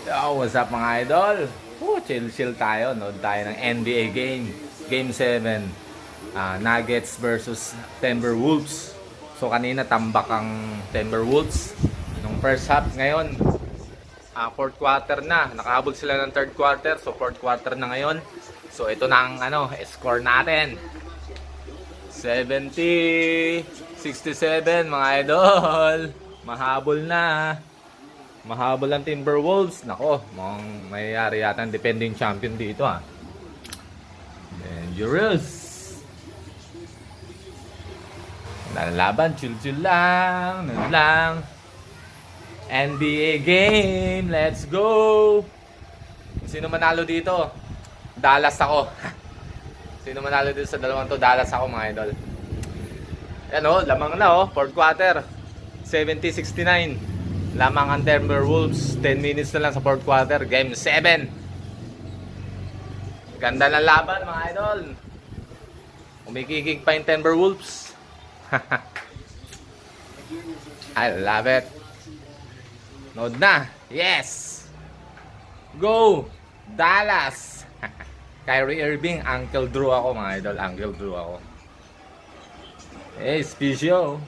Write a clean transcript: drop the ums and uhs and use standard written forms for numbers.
Yo, what's up mga idol? Chill tayo. Nood tayo ng NBA game. Game 7. Nuggets versus Timberwolves. So kanina tambak ang Timberwolves nung first half. Ngayon, fourth quarter na. Nakahabol sila ng third quarter. So fourth quarter na ngayon. So ito na ang score natin. 70-67 mga idol. Mahabol na. Mahabol ang Timberwolves. Nako, mukhang mayayari yata ang defending champion dito Dangerous. Nalaban, chill lang. Nun lang. NBA game. Let's go. Sino manalo dito? Dallas ako. Sino manalo dito sa dalawang to? Dallas ako mga idol. Yan lamang na fourth quarter. 70-69. Lamang ang Timberwolves. 10 minutes na lang sa fourth quarter. Game 7. Ganda ng laban mga idol. Umikikig pa yung Timberwolves. I love it. Nood na. Yes. Go Dallas. Kyrie Irving. Uncle Drew ako mga idol. Uncle Drew ako. Hey, Spicio.